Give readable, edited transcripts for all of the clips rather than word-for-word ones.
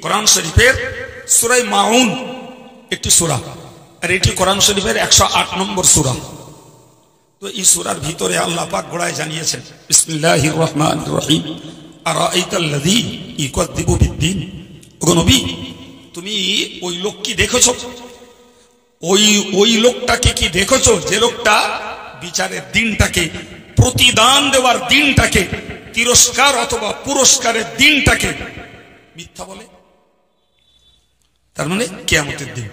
কোরআন শরীফের সূরা মাউন একটি সূরা, আর এটি কোরআন শরীফের 108 নম্বর সূরা। তো এই সূরার ভিতরে আল্লাহ পাক গোড়ায় জানিয়েছেন, বিসমিল্লাহির রহমানির রহিম, আরাআইতাল্লাযী ইউকাযযিবু বিদ্দীন। ওগো নবী, তুমি ওই লোক কি দেখেছো? ওই লোকটাকে কি দেখেছো যে লোকটা বিচারের দিনটাকে, প্রতিদান দেওয়ার দিনটাকে, তিরস্কার অথবা পুরস্কারের দিনটাকে মিথ্যা বলে? তার মানে কিয়ামতের দিন।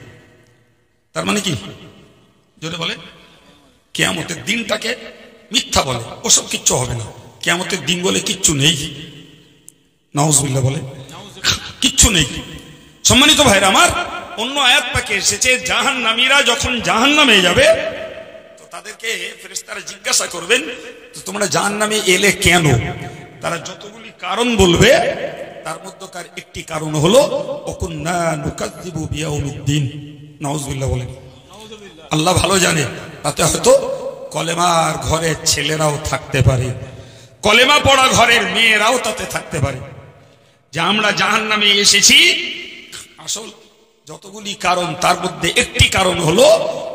তার মানে কি? জোরে বলে, কিয়ামতের দিনটাকে মিথ্যা বলে। ওসব কিচ্ছু হবে না, কিয়ামতের দিন বলে কিচ্ছু নেই। নাউজুবিল্লাহ বলে কিচ্ছু নেই। সম্মানিত ভাইরা আমার, অন্য আয়াত পাকে এসেছে জাহান্নামীরা যখন জাহান্নামে যাবে তো তাদেরকে ফেরেশতারা জিজ্ঞাসা করবেন, তো তোমরা জাহান্নামে এলে কেন? তারা যতগুলি কারণ বলবে তার মধ্যকার একটি কারণ হলো ওকুন্না নুকাযযিবু বিয়াউমিদ্দিন। নাউজুবিল্লাহ বলে। আল্লাহ ভালো জানে, তাতে হয়তো কলেমার ঘরের ছেলেরাও থাকতে পারে, কলেমা পড়া ঘরের মেয়েরাও তাতে থাকতে পারে। যে আমরা জাহান্নামে এসেছি আসল যতগুলি কারণ তার মধ্যে একটি কারণ হলো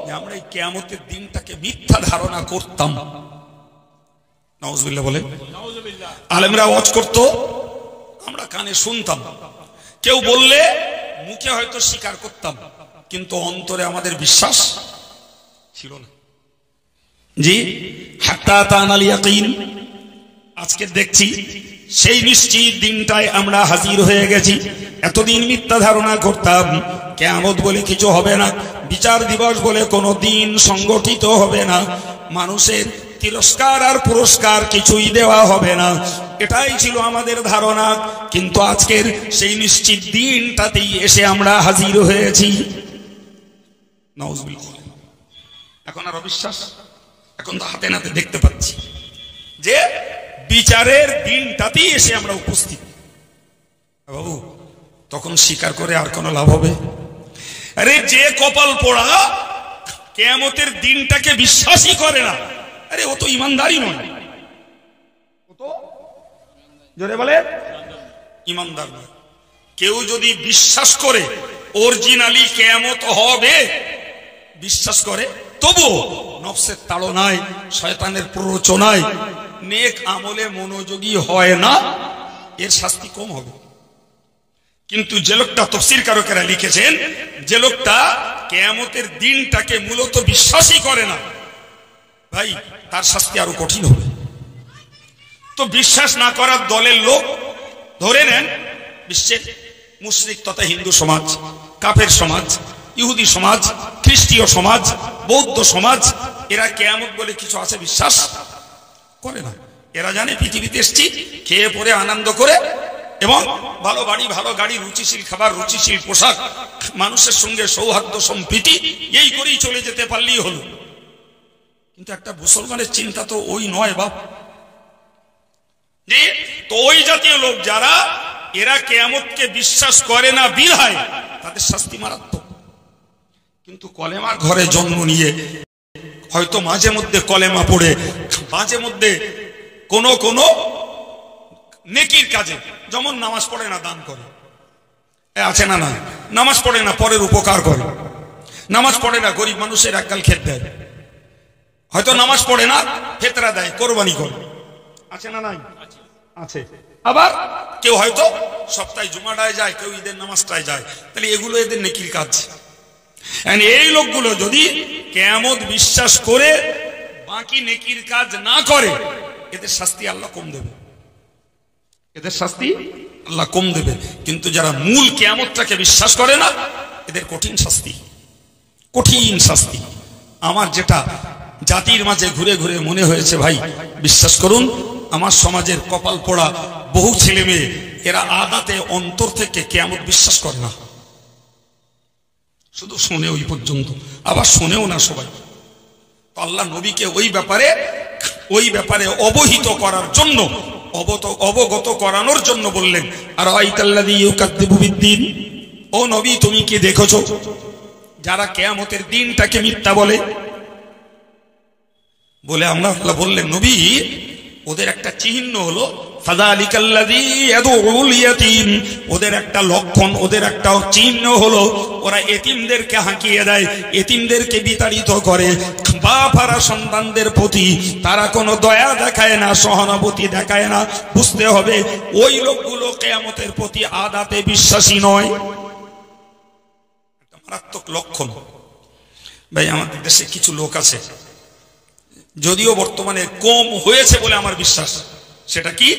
যে আমরা এই কিয়ামতের দিনটাকে মিথ্যা ধারণা করতাম। নাউজুবিল্লাহ বলে। আলেমরা ওয়াজ করতো, আমরা কানে শুনতাম, কেউ বললে মুখে হয়তো স্বীকার করতাম, কিন্তু অন্তরে আমাদের বিশ্বাস ছিল না। জি, হাত্তা তানাল ইয়াকিন। আজকে দেখছি সেই নিশ্চিত দিনটায় আমরা হাজির হয়ে গেছি। এতদিন মিথ্যা ধারণা করতাম কিয়ামত বলে কিছু হবে না, বিচার দিবস বলে কোনো দিন সংগঠিত হবে না, মানুষের তিরস্কার আর পুরস্কার কিছুই দেওয়া হবে না, এটাই ছিল আমাদের ধারণা। কিন্তু আজকের সেই নিশ্চিত দিনটাতেই এসে আমরা হাজির হয়েছি। নাউজুবিল্লাহ। এখন আর অবিশ্বাস? এখন তো হাতে নাতে দেখতে পাচ্ছি যে বিচারের দিনটাতেই এসে আমরা উপস্থিত। বাবু, তখন স্বীকার করে আর কোনো লাভ হবে? আরে যে কপাল পোড়া কিয়ামতের দিনটাকে বিশ্বাসই করে না, আরে ও তো ইমানদারই নয়। ও তো জোরে বলে ইমানদার নয়। কেউ যদি বিশ্বাস করে অরিজিনালি কিয়ামত হবে, বিশ্বাস করে, তবু নফসের তাড়নায়, শয়তানের প্ররোচনায় নেক আমলে মনোযোগী হয় না, এর শাস্তি কম হবে। কিন্তু যে লোকটা, তাফসীরকারকেরা লিখেছেন, যে লোকটা কিয়ামতের দিনটাকে মূলত বিশ্বাসই করে না, ভাই তার শাস্তি আরো কঠিন হবে। তো বিশ্বাস না করার দলের লোক ধরে নেন বিশ্বের মুশরিক তথা হিন্দু সমাজ, কাফের সমাজ, ইহুদি সমাজ, খ্রিস্টীয় সমাজ, বৌদ্ধ সমাজ, এরা কিয়ামত বলে কিছু আছে বিশ্বাস করে না। এরা জানে পৃথিবীতে এসেছি খেয়ে পরে আনন্দ করে, এবং ভালো বাড়ি, ভালো গাড়ি, রুচিশীল খাবার, রুচিশীল পোশাক, মানুষের সঙ্গে সৌহার্দ্য সম্প্রীতি, এই করেই চলে যেতে পারলেই হলো। কিন্তু একটা মুসলমানের চিন্তা তো ওই নয় বাপ। যে তো ওই জাতীয় লোক যারা, এরা কিয়ামতকে বিশ্বাস করে না বিধায় তাদের শাস্তি মারাত্মক। কিন্তু কলেমার ঘরে জন্ম নিয়ে হয়তো মাঝে মধ্যে কলেমা পড়ে, মাঝে মধ্যে কোন কোন নেকির কাজে, যেমন নামাজ পড়ে না দান করে, আছে না? না, নামাজ পড়ে না পরের উপকার করে, নামাজ পড়ে না গরিব মানুষের একগাল খেত দেয়, হয়তো নামাজ পড়ে না ফেতরা দেয়, কোরবানি করে, আছে না? নাই, আছে। আবার কেউ হয়তো সপ্তাহে জুমাটায় যায়, কেউ ঈদের নামাজটায় যায়, তাহলে এগুলো এদের নেকির কাজ। এই লোকগুলো যদি কিয়ামত বিশ্বাস করে বাকি নেকির কাজ না করে, এদের শাস্তি আল্লাহ কম দেবে, এদের শাস্তি আল্লাহ কম দেবে। কিন্তু যারা মূল কিয়ামতটাকে বিশ্বাস করে না, এদের কঠিন শাস্তি, কঠিন শাস্তি। আমার যেটা জাতির মাঝে ঘুরে ঘুরে মনে হয়েছে, ভাই বিশ্বাস করুন, আমার সমাজের কপাল পোড়া বহু ছেলে মেয়ে, এরা আদাতে অন্তর থেকে কিয়ামত বিশ্বাস করে না, শুধু শোনে ওই পর্যন্ত, আবার শোনেও না সবাই। আল্লাহ নবীকে ওই ব্যাপারে অবহিত করার জন্য, অবগত করানোর জন্য বললেন, আর আইতাল্লাযী ইউকাযযিবু বিদ্দীন, ও নবী তুমি কি দেখেছো যারা কিয়ামতের দিনটাকে মিথ্যা বলে? বলে আমরা আল্লাহ বললেন, নবী ওদের একটা চিহ্ন হলো ফাযালিকাল্লাযী ইয়াদউল ইয়াতীম, ওদের একটা লক্ষণ, ওদের একটা চিহ্ন হলো ওরা এতিমদেরকে হাঁকিয়ে দেয়, এতিমদেরকে বিতাড়িত করে। বাপারা সন্তানদের প্রতি তারা কোনো দয়া দেখায় না, সহানুভূতি দেখায় না। বুঝতে হবে ওই লোকগুলো কিয়ামতের প্রতি আদাতে বিশ্বাসী নয়। একটা মারাত্মক লক্ষণ। ভাই আমাদের দেশে কিছু লোক আছে, যদিও বর্তমানে কম হয়েছে বলে আমার বিশ্বাস, সেটা কি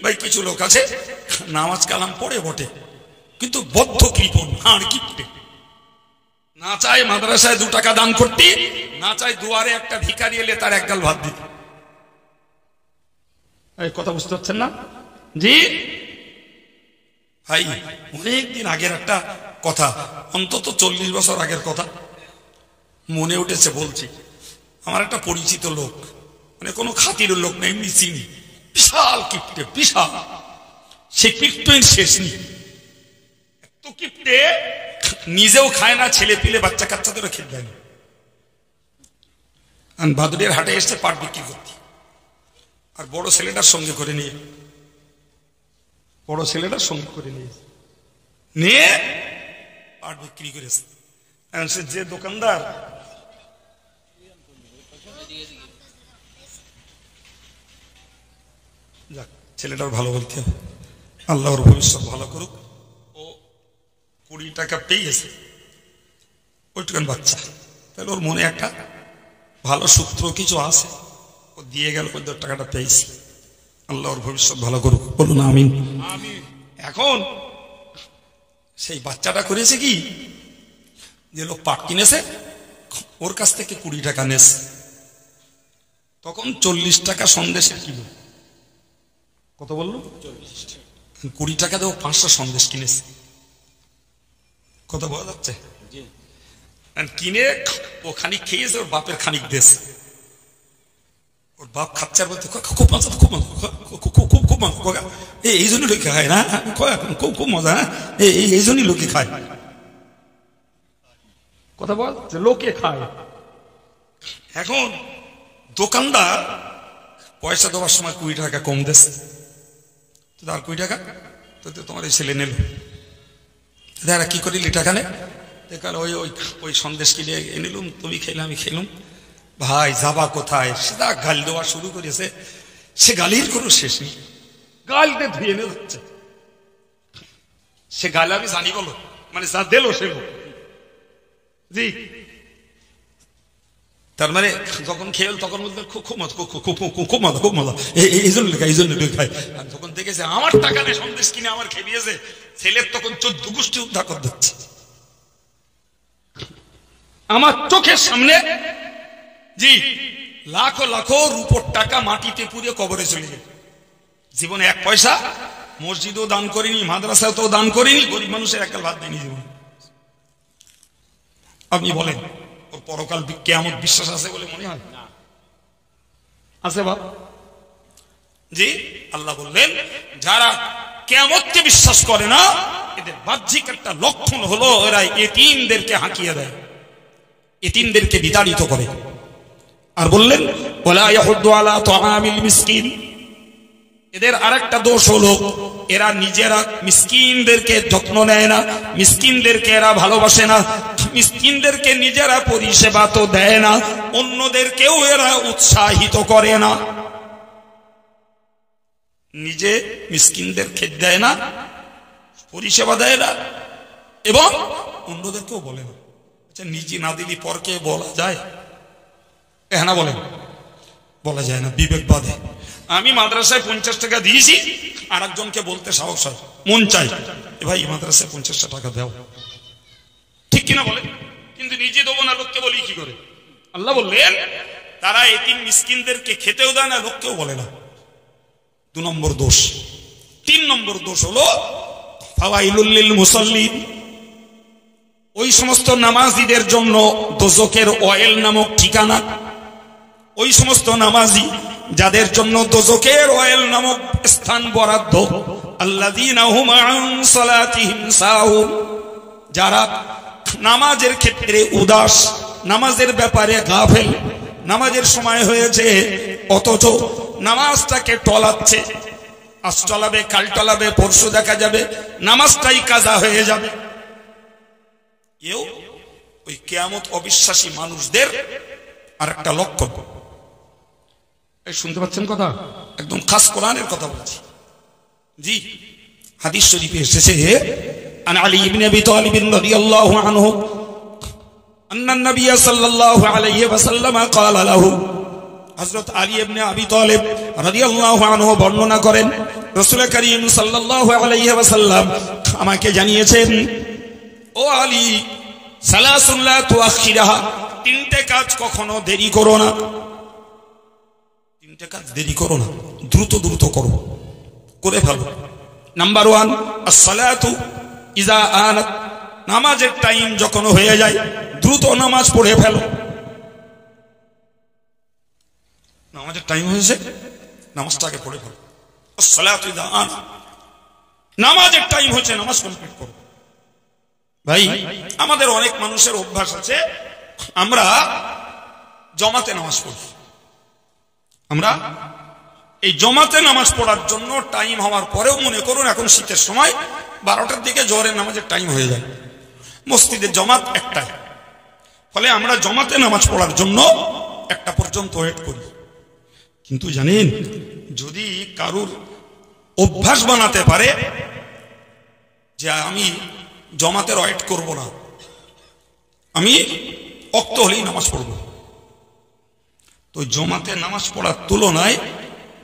ভাই, কিছু লোক আছে নামাজ কালাম পড়ে বটে কিন্তু বদ্ধ কৃপণ, হাড় কিপটে, না চায় মাদ্রাসায় 2 টাকা দান করতে, না চায় দুয়ারে একটা ভিখারি এলে তার এক গাল ভাত দিতে। এই কথা বুঝতে পারছেন না? জি ভাই, অনেকদিন আগের একটা কথা, অন্তত 40 বছর আগের কথা মনে উঠেছে, বলছি। আমার একটা পরিচিত লোক, মানে কোনো খাতির লোক না, এমনি চিনি, বিশাল কিপটে, বিশাল। সে কিপটের শেষ নেই, এত কিপটে নিজেও খায় না, ছেলে পিলে বাচ্চা কাচ্চাদেরও খেতে দেয় না। বাদুড়ের হাটে এসছে পাট বিক্রি করতে, আর বড় ছেলেটার সঙ্গে করে নিয়ে, বড় ছেলেটার সঙ্গে করে নিয়ে পাট বিক্রি করেছে। সে যে দোকানদার, যাক ছেলেটার ভালো বলতে হবে, আল্লাহর ভবিষ্যৎ ভালো করুক। ও 20 টাকা পেয়েছে, ওইটুকান বাচ্চা, তাহলে ওর মনে একটা ভালো সূত্র কিছু আছে, ও দিয়ে গেল, ওই 10 টাকাটা পেয়েছে। আল্লাহর ভবিষ্যৎ ভালো করুক, বলুন আমিন। এখন সেই বাচ্চাটা করেছে কি, যে লোক পাট কিনেছে ওর কাছ থেকে 20 টাকা নেছে, তখন 40 টাকা সন্দেশের কিলো। কত বললো? 20 টাকা দেবো 500 সন্দেশ কিনেছে। কথা বলা যাচ্ছে? কিনে ও খানিক খেয়েছে, ওর বাপের খানিক দিয়েছে। ওর বাপ খাচ্ছে আর বলতে খুব মজা, খুব মজা, খুব মজা, এই জন্য লোকে খায় না, খুব মজা, এই জন্যই লোকে খায়। কথা বল, লোকে খায়। এখন দোকানদার পয়সা দেওয়ার সময় 20 টাকা কম দিচ্ছে, আর 20 টাকা তো তোমার এই ছেলে নিল। দাদা কি করিলি টাকা নে? ওই সন্দেশ কিনে এনেলুম, তুমি খেলে আমি খেলুম। ভাই যাবা কোথায়, সেটা গাল দেওয়া শুরু করেছে। সে গালির কোনো শেষ নেই, গালতে ধুয়ে এনে যাচ্ছে। সে গাল আমি জানি বলো, মানে যা দিল সে জি, তার মানে যখন খেল তখন বলতে খুব মজা, খুব মজা, খুব মজা, এই জন্য লেখা, এই জন্য লেখায়। আর যখন দেখেছে আমার টাকা নেই, সন্দেশ কিনে আমার খেলিয়েছে, ছেলের তখন 14 গোষ্ঠী উদ্ধার করে দিচ্ছে। আমার চোখের সামনে জি লাখো লাখো রূপোর টাকা মাটিতে পুড়ে কবরে চলে গেল। জীবনে 1 পয়সা মসজিদও দান করিনি, মাদ্রাসাতেও দান করিনি, গরিব মানুষের একটা ভাত দেয়নি জীবন। আপনি বলেন ওর পরকাল কিয়ামত বিশ্বাস আছে বলে মনে হয়? আছে বাপ? জি, আল্লাহ বললেন যারা কিয়ামতকে বিশ্বাস করে না, এদের বাহ্যিক একটা লক্ষণ হলো এরা এতিমদেরকে হাঁকিয়ে দেয়, এতিমদেরকে বিতাড়িত করে। আর বললেন ওয়ালা ইয়াহুদ্দু আলা তুআমিল মিসকিন, এদের আরেকটা দোষ হলো এরা নিজেরা মিসকিনদেরকে যত্ন নেয় না, মিসকিনদেরকে এরা ভালোবাসে না, মিসকিনদেরকে নিজেরা পরিষেবা তো দেয় না, অন্যদেরকেও এরা উৎসাহিত করে না। নিজে মিসকিনদের খেতে দেয় না, পরিষেবা দেয় না, এবং অন্যদেরকেও বলে না। আচ্ছা, নিজে না দিলি পরকে বলা যায়? হ্যাঁ না বলেন, বলা যায় না, বিবেক বাদে। আমি মাদ্রাসায় 50 টাকা দিয়েছি, আর একজনকে বলতে সাহস হয়, মন চাই ভাই মাদ্রাসায় 50 টাকা দাও, ঠিক কিনা বলেন? কিন্তু নিজে দেবো না, লোককে বলি কি করে? আল্লাহ বললেন তারা এতিম মিসকিনদেরকে খেতেও দেয় না, লোককেও বলে না। 2 নম্বর দোষ। 3 নম্বর দোষ হলো ফাওয়াইলুল লিল মুসাল্লিন, ওই সমস্ত নামাজীদের জন্য দোজখের ওয়েল নামক ঠিকানা। ওই সমস্ত নামাজি যাদের জন্য দোজখের ওয়েল নামক স্থান বরাদ্দ। আল্লাযীনা হুম আন সালাতিহিম সাহুন, যারা নামাজের ক্ষেত্রে উদাস, নামাজের ব্যাপারে গাফেল। নামাজের সময় হয়েছে অথচ নামাজটাকে টলাচ্ছে। আজ চলাবে, কাল চলাবে, পরশু দেখা যাবে, নামাজটাই কাজা হয়ে যাবে। এও ওই কিয়ামত অবিশ্বাসী মানুষদের আর একটা লক্ষণ। এই শুনতে পাচ্ছেন কথা? একদম খাস কোরআনের কথা বলছি। জি, হাদিস শরীফে এসেছে আন আলী ইবনে আবি তালিব রাদিয়াল্লাহু আনহু আন্না নবী সাল্লাল্লাহু আলাইহি ওয়াসাল্লাম ক্বালা লাহু, হযরত আলী ইবনে আবি তালিব রাদিয়াল্লাহু আনহু বর্ণনা করেন, রাসূল করিম সাল্লাল্লাহু আলাইহি ওয়াসাল্লাম আমাকে জানিয়েছেন, ও আলী, সালাসুন লা তুআখিরাহা, তিনটে কাজ কখনো দেরি করো না। তিনটে কাজ দেরি করো না, দ্রুত দ্রুত করো, করে ফেলো। নাম্বার 1, as-সালাতু ইযা আনাত, নামাজের টাইম যখন হয়ে যায় দ্রুত নামাজ পড়ে ফেলো। নামাজের টাইম হয়েছে, নামাজটাকে পড়ে ফেলো। as-সালাতু ইযা আনাত, নামাজের টাইম হচ্ছে, নামাজ কমপ্লিট করো। ভাই, আমাদের অনেক মানুষের অভ্যাস আছে, আমরা জমাতে নামাজ পড়ি। আমরা এই জমাতে নামাজ পড়ার জন্য টাইম হওয়ার পরেও মনে করুন এখন শীতের সময় 12টার দিকে জোহরের নামাজের টাইম হয়ে যায়, মসজিদের জমাত 1টায়, ফলে আমরা জমাতে নামাজ পড়ার জন্য 1টা পর্যন্ত ওয়েট করি। কিন্তু জানেন, যদি কারুর অভ্যাস বানাতে পারে যে আমি জমাতের ওয়েট করব না, আমি ওয়াক্ত হলেই নামাজ পড়ব, তো জমাতে নামাজ পড়ার তুলনায়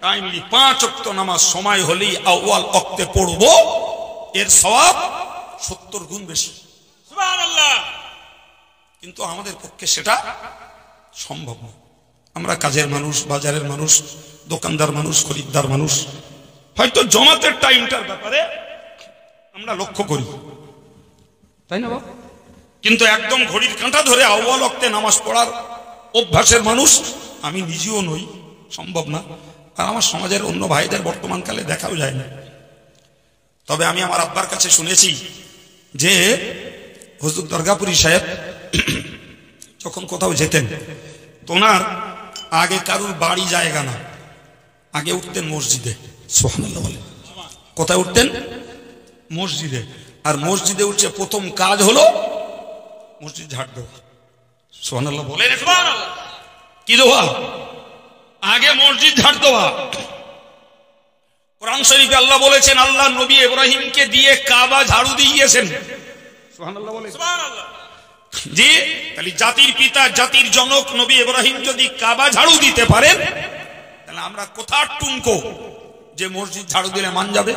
টাইমলি 5 ওয়াক্ত নামাজ সময় হলেই আউয়াল ওয়াক্তে পড়ব, এর সওয়াব 70 গুণ বেশি। সুবহানাল্লাহ। কিন্তু আমাদের পক্ষে সেটা সম্ভব না। আমরা কাজের মানুষ, বাজারের মানুষ, দোকানদার মানুষ, খরিদ্দার মানুষ, হয়তো জমাতের টাইমটার ব্যাপারে আমরা লক্ষ্য করি, তাই না বাবা? কিন্তু একদম ঘড়ির কাঁটা ধরে আউয়াল ওয়াক্তে নামাজ পড়ার অভ্যাসের মানুষ আমি নিজেও নই, সম্ভব না। আর আমার সমাজের অন্য ভাইদের বর্তমানকালে দেখাও যায় না। তবে আমি আমার আব্বার কাছে শুনেছি যে হুজুর দরগাপুরি সাহেব যখন কোথাও যেতেন, তোনার আগে কারুর বাড়ি জায়গা না, আগে উঠতেন মসজিদে। সুবহানাল্লাহ বলে। কোথায় উঠতেন? মসজিদে। আর মসজিদে উঠছে প্রথম কাজ হলো মসজিদ ঝাড় দেওয়া। সুবহানাল্লাহ বলে। কি দেওয়া? আগে মসজিদ ঝাড় দেওয়া। কোরআন শরীফে আল্লাহ বলেছেন, আল্লাহ নবী ইব্রাহিমকে দিয়ে কাবা ঝাড়ু দিয়েছেন। সুবহানাল্লাহ বলে। সুবহানাল্লাহ। জি, তাহলে জাতির পিতা, জাতির জনক নবী ইব্রাহিম যদি কাবা ঝাড়ু দিতে পারেন, তাহলে আমরা কোথার টুনকো যে মসজিদ ঝাড়ু দিলে মান যাবে?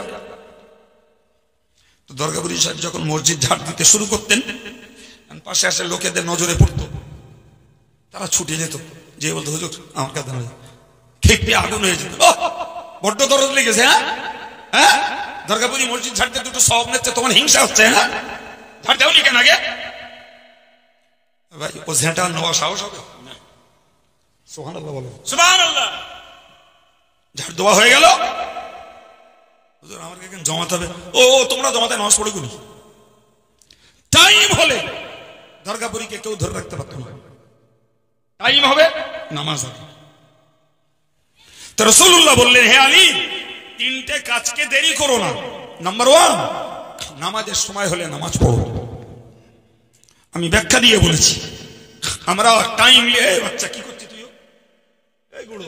তো দরগাপুরি সাহেব যখন মসজিদ ঝাড় দিতে শুরু করতেন, পাশে আসে লোকেদের নজরে পড়তো, তারা ছুটে যেত, যে বলতো হুজুর আমার কাছে খেপে আগুন হয়ে যেত, বড্ড দরদ লেগেছে। হ্যাঁ, দরগাপুরি মসজিদ ঝাড়তে দুটো সব নিচ্ছে, তোমার হিংসা হচ্ছে? হ্যাঁ, ঝাড় দেওনি কেন আগে? ভাই, ও ঝেঁটা নেওয়া সাহস হবে? সুবহানাল্লাহ বলো। সুবহানাল্লাহ। ঝাড় দেওয়া হয়ে গেল, হুজুর আমার এখানে জমাতে হবে। ও তোমরা জমাতে নামাজ পড়ে গুলি। টাইম হলে দরগাপুরিকে কেউ ধরে রাখতে পারত না। টাইম হবে, নামাজ হবে। তো রাসূলুল্লাহ বললেন, হে আলী, 3টে কাজকে দেরি করো না। নাম্বার 1, নামাজের সময় হলে নামাজ পড়ো। আমি ব্যাখ্যা দিয়ে বলেছি, আমরা টাইম নিয়ে, বাচ্চা কি করছিস তুইও? এই গুলো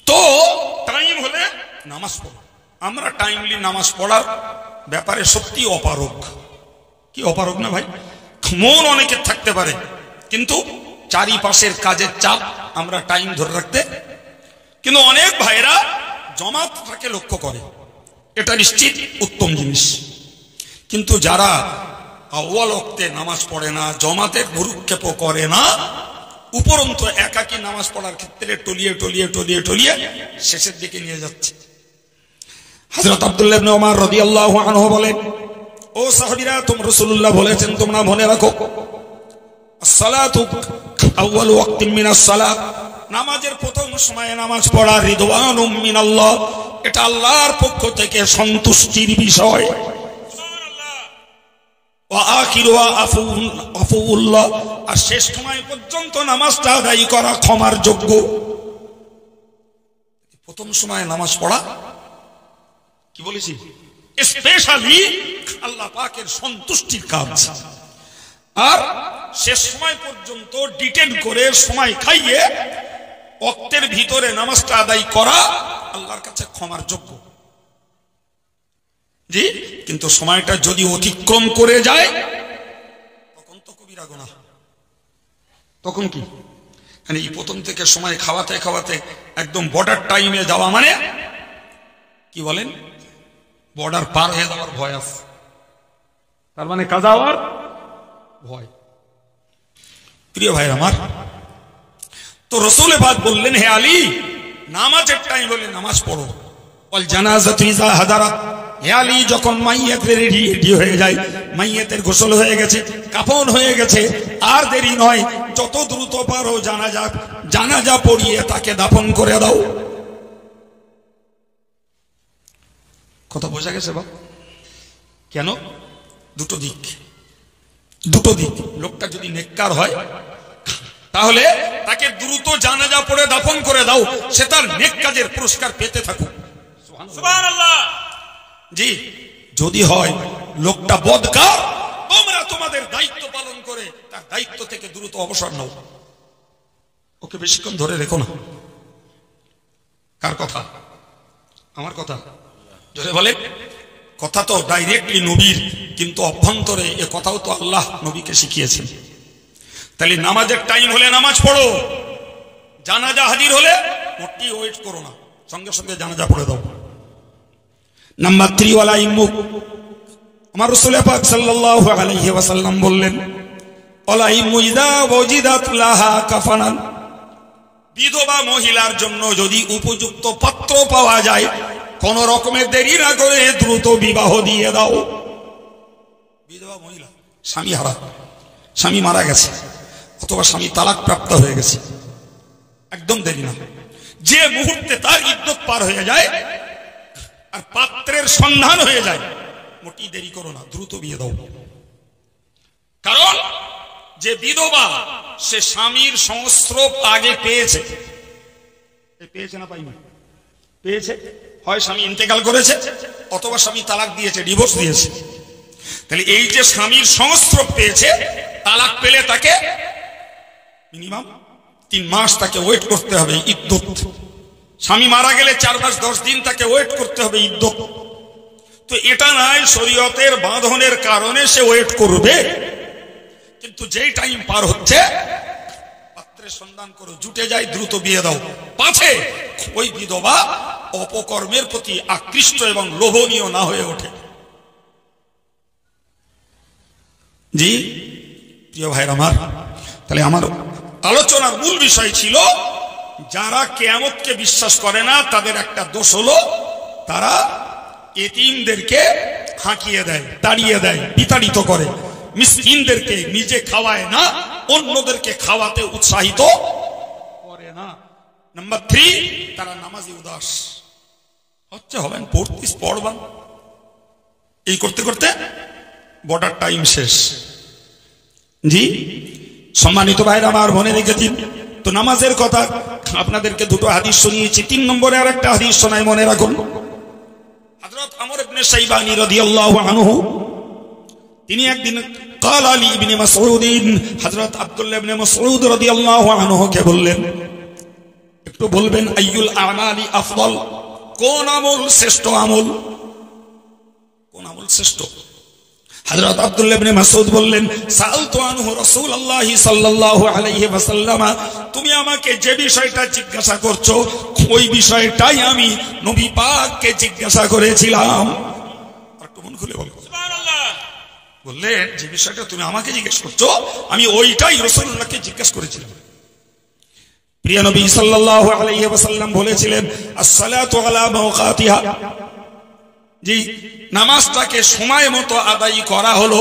তো টাইম হলে নামাজ পড়ো। আমরা টাইমলি নামাজ পড়ার ব্যাপারে সত্যি অপারগ। কি অপারগ না ভাই? মন অনেকের থাকতে পারে, কিন্তু চারিপাশের কাজের চাপ আমরা টাইম ধরে রাখতে, কিন্তু অনেক ভাইরা জমাতটাকে লক্ষ্য করে, এটা নিশ্চিত উত্তম জিনিস। কিন্তু যারা আউয়াল ওয়াক্তে নামাজ পড়ে না, জমাতের ভ্রুক্ষেপ করে না, উপরন্ত একাকী নামাজ পড়ার ক্ষেত্রে টলিয়ে টলিয়ে টলিয়ে টলিয়ে শেষের দিকে নিয়ে যাচ্ছে। হযরত আব্দুল্লাহ ইবনে ওমর রাদিয়াল্লাহু আনহু বলেন, ও সাহাবীরা, তোমরা রাসূলুল্লাহ বলেছেন, তোমরা মনে রাখো, as-সালাতু আউয়ালু ওয়াক্তিন মিনাস সালাত, নামাজের প্রথম সময়ে নামাজ পড়া রিদওয়ানুম মিনাল্লাহ, এটা আল্লাহর পক্ষ থেকে সন্তুষ্টির বিষয়। সুবহানাল্লাহ। ও আর শেষ সময় পর্যন্ত নামাজটা আদায় করা ক্ষমার যোগ্য। প্রথম সময় নামাজ পড়া কি বলেছি স্পেশালি আল্লাহ পাকের সন্তুষ্টির কাজ, আর শেষ সময় পর্যন্ত ডিটেন করে সময় খাইয়ে ওয়াক্তের ভিতরে নামাজটা আদায় করা আল্লাহর কাছে ক্ষমার যোগ্য। জি, কিন্তু সময়টা যদি অতিক্রম করে যায় তখন তো কবিরা গুনাহ। তখন কি মানে এই প্রথম থেকে সময় খাওয়াতে খাওয়াতে একদম বর্ডার টাইমে যাওয়া, মানে কি বলেন বর্ডার পার হয়ে যাওয়ার ভয় আছে, তার মানে কাজা হওয়ার ভয়। প্রিয় ভাই আমার, তো রাসূল পাক বললেন, হে আলী, নামাজের টাইম হলে নামাজ পড়ো। ওয়াল জানাজাতু ইযা হাদারাত, হে আলী, যখন মাইয়াতের রেডি হয়ে যায়, মাইয়াতের গোসল হয়ে গেছে, কাফন হয়ে গেছে, আর দেরি নয়, যত দ্রুত পারো জানাজা পড়িয়ে তাকে দাফন করে দাও। কথা বোঝা গেছে বাবা? কেন? দুটো দিক। লোকটা যদি নেককার হয় তাহলে তাকে দ্রুত জানাজা পড়ে দাফন করে দাও, সে তার নেক কাজের পুরস্কার পেতে থাকুক। সুবহানাল্লাহ। জি, যদি হয় লোকটা বদকার, তোমরা তোমাদের দায়িত্ব পালন করে তার দায়িত্ব থেকে দ্রুত অবসর নাও, ওকে বেশিক্ষণ ধরে রেখো না। কার কথা? আমার কথা। জোরে বলে। কথা তো ডাইরেক্টলি নবীর, কিন্তু অভ্যন্তরে এ কথাও তো আল্লাহ নবীকে শিখিয়েছেন। তাহলে নামাজের টাইম হলে নামাজ পড়ো, জানাজা হাজির হলে মোটেই ওয়েট করো না, সঙ্গে সঙ্গে জানাজা পড়ে দাও। নাম্বার 3 ওয়ালা ইম্মুক, আমার রাসূল পাক সাল্লাল্লাহু আলাইহি ওয়াসাল্লাম বললেন, ওয়ালা ইম্মু ইযা ওয়াজিদাত লাহা কাফানান, বিধবা মহিলার জন্য যদি উপযুক্ত পাত্র পাওয়া যায়, কোন রকমের দেরি না করে দ্রুত বিবাহ দিয়ে দাও। বিধবা মহিলা, স্বামী হারা, স্বামী মারা গেছে অথবা স্বামী তালাক প্রাপ্ত হয়ে গেছে, একদম দেরি না। যে মুহূর্তে তার ইদ্যত পার হয়ে যায় আর পাত্রের সন্ধান হয়ে যায়, মোটেই দেরি করো না, দ্রুত বিয়ে দাও। কারণ যে বিধবা, সে স্বামীর সংস্রব আগে পেয়েছে। পেয়েছে না পাইনি? পেয়েছে। হয় স্বামী ইন্তেকাল করেছে অথবা স্বামী তালাক দিয়েছে, ডিভোর্স দিয়েছে। তাহলে এই যে স্বামীর সংস্রব পেয়েছে, তালাক পেলে তাকে মিনিমাম 3 মাস তাকে ওয়েট করতে হবে ইদ্যত। স্বামী মারা গেলে 4 মাস 10 দিন তাকে ওয়েট করতে হবে ইদ্যত। তো এটা নয় শরীয়তের বাঁধনের কারণে সে ওয়েট করবে, কিন্তু যেই টাইম পার হচ্ছে পাত্রের সন্ধান করো, জুটে যায়, দ্রুত বিয়ে দাও, পাছে ওই বিধবা অপকর্মের প্রতি আকৃষ্ট এবং লোভনীয় না হয়ে ওঠে। জি প্রিয় ভাইরা আমার, তাহলে আমার আলোচনার মূল বিষয় ছিল, যারা কিয়ামতকে বিশ্বাস করে না তাদের একটা দোষ হলো তারা এতিমদেরকে হাঁকিয়ে দেয়, তাড়িয়ে দেয়, বিতাড়িত করে। মিসকিনদেরকে নিজে খাওয়ায় না, অন্যদেরকে খাওয়াতে উৎসাহিত করে না। নাম্বার 3, তারা নামাজি উদাস হচ্ছে, হবেন পড়বান, এই করতে করতে বর্ডার টাইম শেষ। জি সম্মানিত ভাইরা আমার, মনে রেখে দিন। তো নামাজের কথা আপনাদেরকে 2টো হাদিস শুনিয়েছি, 3 নম্বরে আর একটা হাদিস শোনাই, মনে রাখুন। হযরত আমর ইবনে শাইবানী রাদিয়াল্লাহু আনহু, তিনি একদিন قال علي بن مسعود, হযরত আব্দুল্লাহ ইবনে মাসউদ রাদিয়াল্লাহু আনহু কে বললেন, একটু বলবেন আইয়ুল আমালি আফদল, কোন আমল শ্রেষ্ঠ আমল, কোন আমল শ্রেষ্ঠ? হযরত আব্দুল্লাহ ইবনে মাসউদ বললেন, সাআলতু আনহু রাসূলুল্লাহ সাল্লাল্লাহু আলাইহি ওয়াসাল্লাম, তুমি আমাকে যে বিষয়টা জিজ্ঞাসা করছো ওই বিষয়টাই আমি নবী পাককে জিজ্ঞাসা করেছিলাম। একটু মন খুলে বলো সুবহানাল্লাহ। বললেন যে বিষয়টা তুমি আমাকে জিজ্ঞেস করছো আমি ওইটাই রাসূলুল্লাহকে জিজ্ঞেস করেছিলাম। প্রিয় নবী সাল্লাল্লাহু আলাইহি ওয়াসাল্লাম বলেছিলেন, আসসালাতু আলা মাওকাতিহা, জি নামাজটাকে সময় মতো আদায় করা হলো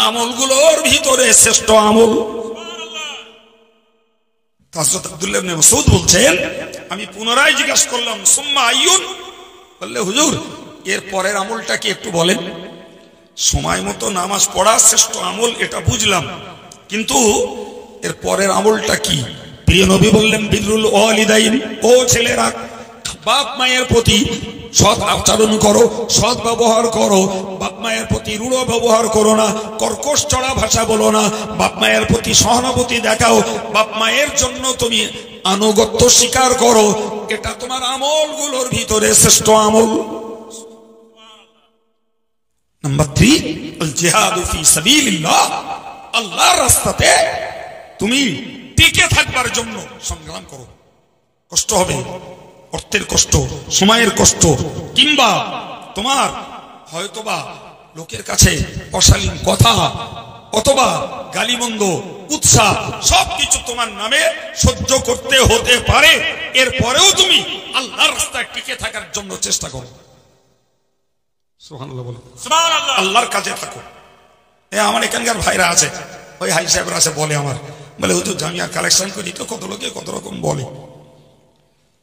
আমলগুলোর ভিতরে শ্রেষ্ঠ আমল। হযরত আব্দুল্লাহ ইবনে মাসউদ বলছেন, আমি পুনরায় জিজ্ঞাসা করলাম, সুম্মা আইয়ুন? বললে হুজুর এর পরের আমলটা কি একটু বলেন। সময় মতো নামাজ পড়া শ্রেষ্ঠ আমল, এটা বুঝলাম, কিন্তু এর পরের আমলটা কি? প্রিয় নবী বললেন বিররুল ওয়ালিদাইন, ও ছেলেরা বাপ মায়ের প্রতি সৎ আচরণ করো, সৎ ব্যবহার করো, বাপ মায়ের প্রতি রূঢ় ব্যবহার করো না, কর্কশ চড়া ভাষা বলো না, বাপ মায়ের প্রতি সহানুভূতি দেখাও, বাপ মায়ের জন্য তুমি আনুগত্য স্বীকার করো। এটা তোমার আমলগুলোর ভিতরে শ্রেষ্ঠ আমল। নাম্বার 3, জিহাদু ফি সাবিলিল্লাহ, আল্লাহর রাস্তাতে তুমি টিকে থাকবার জন্য সংগ্রাম করো। কষ্ট হবে, অর্থের কষ্ট, সময়ের কষ্ট, কিংবা তোমার হয়তোবা লোকের কাছে অশালীন কথা অথবা গালিমন্দ উৎসাহ সবকিছু তোমার নামে সহ্য করতে হতে পারে। এরপরেও তুমি আল্লাহর রাস্তায় টিকে থাকার জন্য চেষ্টা করো। সুবহানাল্লাহ বলো, সুবহানাল্লাহ। আল্লাহর কাজে থাকো। আমার এখানকার ভাইরা আছে, ওই হাই সাহেবরা আছে, বলে আমার বলে হুজুর জামিয়ার কালেকশন করি তো কত লোকে কত রকম বলে।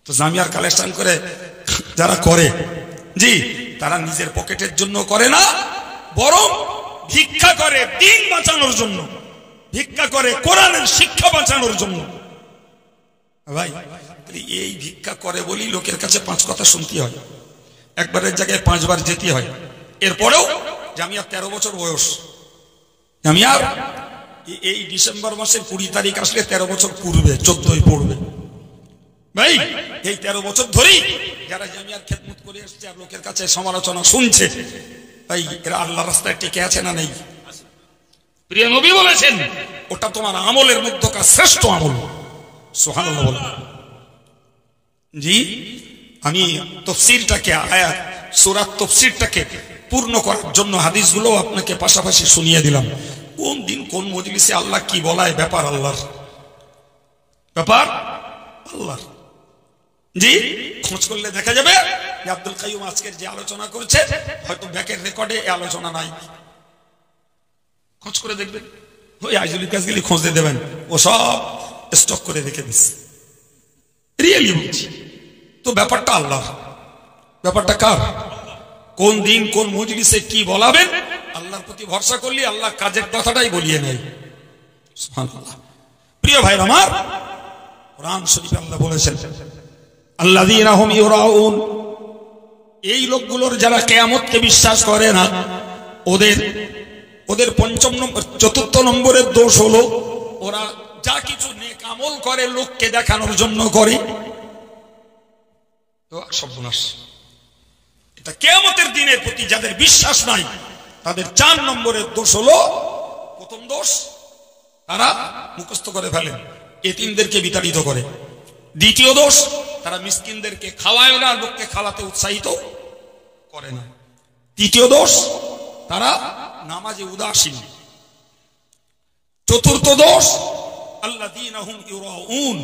তো জামিয়ার কালেকশন করে যারা করে, জি, তারা নিজের পকেটের জন্য করে না, বরং ভিক্ষা করে দিন বাঁচানোর জন্য, ভিক্ষা করে কোরআনের শিক্ষা বাঁচানোর জন্য। ভাই এই ভিক্ষা করে বলি লোকের কাছে 5 কথা শুনতে হয়, একবারের জায়গায় 5 বার যেতে হয়। এরপরেও জামিয়ার 13 বছর বয়স, জামিয়ার এই ডিসেম্বর মাসের 20 তারিখ আসলে 13 বছর পূর্বে 14ই পড়বে। ভাই এই 13 বছর ধরেই যারা জামিয়ার খেদমত করে এসছে আর লোকের কাছে সমালোচনা শুনছে, ভাই এরা আল্লাহর রাস্তায় টিকে আছে না নেই? প্রিয় নবী বলেছেন ওটা তোমার আমলের মধ্যকার শ্রেষ্ঠ আমল। সুবহানাল্লাহ বলো। জি, আমি তাফসীরটাকে, আয়াত সূরা তাফসীরটাকে পূর্ণ করার জন্য হাদিসগুলো আপনাকে পাশাপাশি শুনিয়ে দিলাম। কোন দিন কোন মজলিসে আল্লাহ কি বলায়, ব্যাপার আল্লাহর, ব্যাপার আল্লাহর। জি, খোঁজ করলে দেখা যাবে যে আব্দুল কাইয়ুম আজকের যে আলোচনা করছে হয়তো ব্যাকের রেকর্ডে এই আলোচনা নাই। খোঁজ করে দেখবেন, ওই আইজুল কাজ গেলে খোঁজ দিয়ে দেবেন, ও সব স্টক করে রেখে দিচ্ছে। রিয়েলি বলছি, তো ব্যাপারটা আল্লাহ, ব্যাপারটা কার? কোন দিন কোন মজলিসে কি বলাবেন, আল্লাহর প্রতি ভরসা করলে আল্লাহ কাজের কথাটাই বলিয়ে নেয়। সুবহানাল্লাহ। প্রিয় ভাই আমার, কোরআন শরীফে আল্লাহ বলেছেন আল্লাযীনা হুম ইউরাউন, এই লোকগুলোর যারা কিয়ামতকে বিশ্বাস করে না, ওদের 4th নম্বরের দোষ হলো ওরা যা কিছু নেক আমল করে লোককে দেখানোর জন্য করে। তো সর্বনাশ, এটা কিয়ামতের দিনের প্রতি যাদের বিশ্বাস নাই তাদের 4 নম্বরের দোষ হলো, প্রথম দোষ তারা মুখস্থ করে ফেলেন, এতিমদেরকে বিতাড়িত করে। দ্বিতীয় দোষ, তারা মিসকিনদেরকে খাওয়ায় না, লোককে খাওয়াতে উৎসাহিত করে না। তৃতীয় দোষ, তারা নামাজে উদাসীন। চতুর্থ দোষ, আল্লাযীনা হুম ইউরাউন,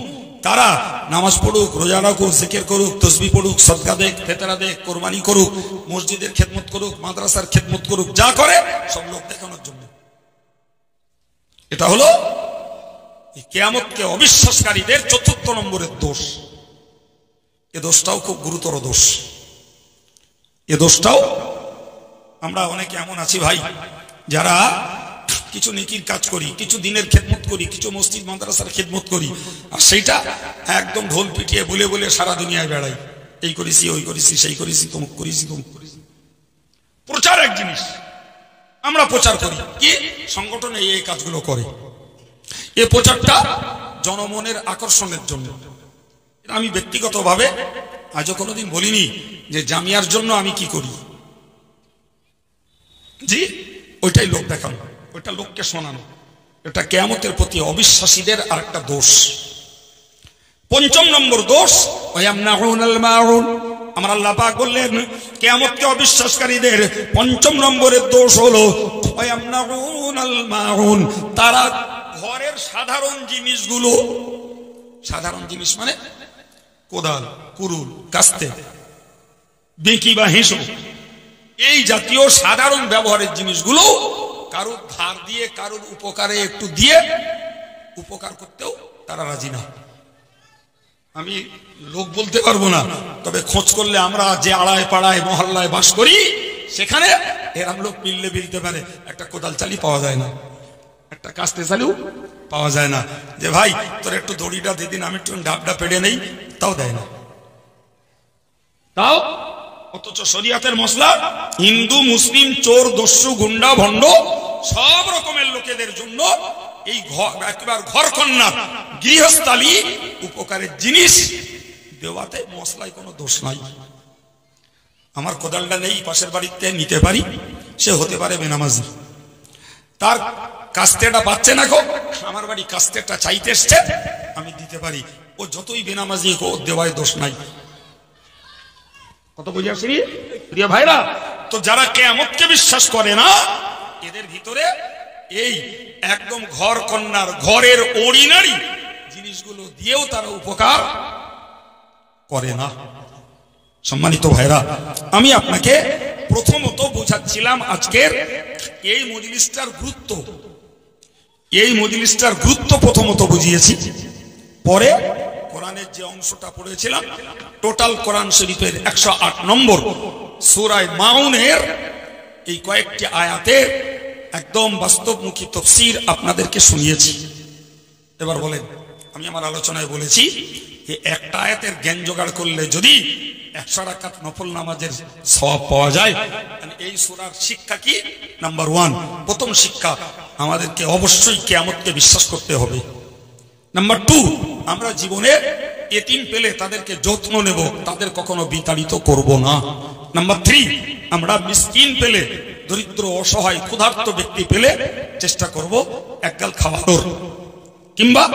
তারা নামাজ পড়ুক, রোজা রাখুক, জিকির করুক, তাসবিহ পড়ুক, সাদকা দেখ, ফিতরা দেখ, কুরবানি করুক, মসজিদের খেদমত করুক, মাদ্রাসার খেদমত করুক, যা করে সব লোক দেখানোর জন্য। এটা হলো কিয়ামতকে অবিশ্বাসকারীদের 4th নম্বরের দোষ। এ দোষটাও খুব গুরুতর দোষ। এ দোষটাও আমরা অনেকে এমন আছি ভাই, যারা কিছু নেকির কাজ করি, কিছু দিনের খেদমত করি, কিছু মসজিদ মাদ্রাসার খেদমত করি, আর সেইটা একদম ঢোল পিটিয়ে বলে বলে সারা দুনিয়ায় বেড়াই, এই করেছি, ওই করেছি, সেই করেছি, তমুক করেছি, তমুক করেছি। প্রচার এক জিনিস, আমরা প্রচার করি কি সংগঠনে এই কাজগুলো করে, এই প্রচারটা জনমনের আকর্ষণের জন্য। আমি ব্যক্তিগতভাবে আজও কোনোদিন বলিনি যে জামিয়ার জন্য আমি কি করি। জি, ওইটাই লোক দেখানো, ওইটা লোককে শোনানো, এটা কিয়ামতের প্রতি অবিশ্বাসীদের আরেকটা দোষ। 5ম নম্বর দোষ, ওয়ায়ামনাউনাল মাউন। আমার আল্লাহ পাক বললেন কিয়ামতকে অবিশ্বাসকারীদের 5ম নম্বরের দোষ হলো ওয়ায়ামনাউনাল মাউন, তারা ঘরের সাধারণ জিনিসগুলো, সাধারণ জিনিস মানে কোদাল, কুরুল, কাস্তে, বেঁকি বা হেঁসো, এই জাতীয় সাধারণ ব্যবহারের জিনিসগুলো কারোর ধার দিয়ে, কারোর উপকারে একটু দিয়ে উপকার করতেও তারা রাজি না। আমি লোক বলতে পারবো না, তবে খোঁজ করলে আমরা যে আড়ায় পাড়ায় মহল্লায় বাস করি সেখানে এরম লোক মিললে মিলতে পারে, একটা কোদাল চালি পাওয়া যায় না, একটা কাস্তে চালিও পাওয়া যায় না, যে ভাই তোর একটু দড়িটা দিদিন আমি একটু ডাবটা পেড়ে নেই, তাও দেয় না। তাও অথচ শরিয়াতের মশলা হিন্দু মুসলিম চোর দস্যু গুন্ডা ভণ্ড সব রকমের লোকেদের জন্য এই একবার ঘর কন্যা গৃহস্থালী উপকারের জিনিস দেওয়াতে মশলায় কোনো দোষ নাই। আমার কোদালটা নেই, পাশের বাড়িতে নিতে পারি, সে হতে পারে বেনামাজি, তার কাস্তেটা পাচ্ছে না গো, আমার বাড়ি কাস্তেটা চাইতে এসছে, আমি দিতে পারি, ও যতই বেনামাজি হোক দেওয়ায় দোষ নাই। কত বুঝে আসেনি প্রিয় ভাইরা? তো যারা কিয়ামতকে বিশ্বাস করে না, এদের ভিতরে এই একদম ঘর কন্যার ঘরের অর্ডিনারি জিনিসগুলো দিয়েও তারা উপকার করে না। সম্মানিত ভাইরা, আমি আপনাকে প্রথমত বোঝাচ্ছিলাম আজকের এই মজলিসটার গুরুত্ব, এই মজলিসটার গুরুত্ব প্রথমত বুঝিয়েছি, পরে কোরআনের যে অংশটা পড়েছিলাম টোটাল কোরআন শরীফের 108 নম্বর সূরা মাউনের এই কয়েকটি আয়াতের একদম বাস্তবমুখী তাফসীর আপনাদেরকে শুনিয়েছি। এবার বলেন, আমি আমার আলোচনায় বলেছি যে একটা আয়াতের জ্ঞান জোগাড় করলে যদি 100 রাকাত নফল নামাজের সওয়াব পাওয়া যায়, এই সূরার শিক্ষা কি? নাম্বার 1, প্রথম শিক্ষা, আমাদেরকে অবশ্যই কিয়ামতকে বিশ্বাস করতে হবে। নাম্বার 2, আমরা জীবনে এতিম পেলে তাদেরকে যত্ন নেব, তাদের কখনো বিতাড়িত করব না। নাম্বার 3, আমরা মিসকিন পেলে, দরিদ্র অসহায় ক্ষুধার্ত ব্যক্তি পেলে চেষ্টা করব একগাল খাওয়ানোর, কিংবা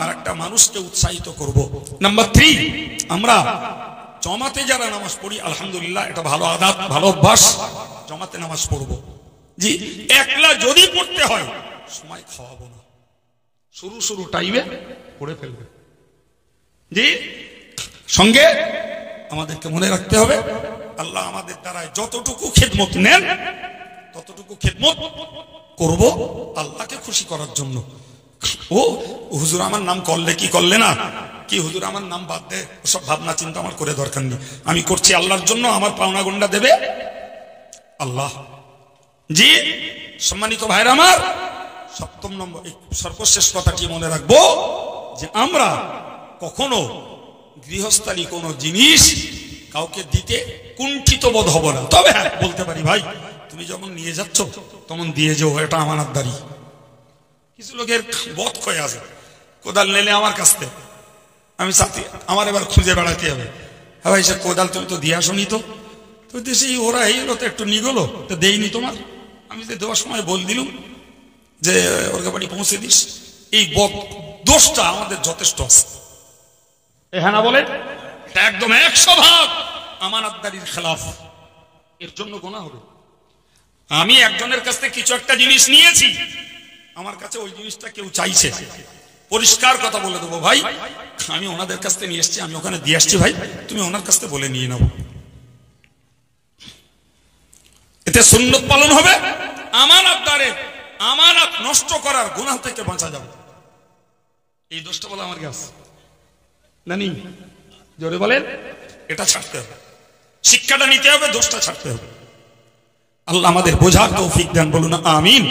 আর একটা মানুষকে উৎসাহিত করব। নাম্বার 3, আমরা জমাতে যারা নামাজ পড়ি, আলহামদুলিল্লাহ এটা ভালো আদাত, ভালো অভ্যাস, জমাতে নামাজ পড়ব। জি, একলা যদি পড়তে হয় সময় খাওয়াবো না, শুরু টাইমে পড়ে ফেলবে। জি, সঙ্গে আমাদেরকে মনে রাখতে হবে আল্লাহ আমাদের দ্বারা যতটুকু খেদমত নেন ততটুকু খেদমত করব আল্লাহকে খুশি করার জন্য। ও হুজুর আমার নাম করলে কি করলে না, কি হুজুর আমার নাম বাদ দে, ওসব ভাবনা চিন্তা আমার করে দরকার নেই, আমি করছি আল্লাহর জন্য, আমার পাওনা গন্ডা দেবে আল্লাহ। জি সম্মানিত ভাইরা আমার, 7 নম্বর সর্বশেষ কথাটি মনে রাখবো যে আমরা কখনো গৃহস্থালী কোনো জিনিস কাউকে দিতে কুণ্ঠিত বোধ হব না। তবে হ্যাঁ বলতে পারি, ভাই তুমি যখন নিয়ে যাচ্ছ তখন দিয়ে যাও, এটা আমানতদারি। কিছু লোকের বোধ হয়ে আছে, কোদাল নিলে আমার কাছ থেকে আমি সাথে আমার এবার খুঁজে বেড়াতে হবে, হ্যাঁ ভাই সে কোদাল তুমি তো দিয়ে আসনি, তো সেই ওরা এই হলো তো একটু নিগলো তো দেইনি তোমার, আমি তো দেওয়ার সময় বল দিলুম যে ওর বাড়ি পৌঁছে দিস। এই দোষটা আমাদের যথেষ্ট আছে, হ্যাঁ না বলেন? একদম 100% আমানতদারির খেলাফ, এর জন্য গুনাহ হবে। আমি একজনের কাছ থেকে কিছু একটা জিনিস নিয়েছি, আমার কাছে ওই জিনিসটা কেউ চাইছে, পরিষ্কার কথা বলে দেবো, ভাই আমি ওনাদের কাছ থেকে নিয়ে এসছি, আমি ওখানে দিয়ে আসছি, ভাই তুমি ওনার কাছ থেকে বলে নিয়ে নেবো। এতে সুন্নত পালন হবে, আমানতদারের আমানত নষ্ট করার গুনাহ থেকে বাঁচা যাবে। এই দোষটা বলে আমার কাছে নানি জোরে বলেন, এটা ছাড়তে হবে, শিক্ষাটা নিতে হবে, দোষটা ছাড়তে হবে। আল্লাহ আমাদের বোঝার তৌফিক দেন, বলুন আমিন।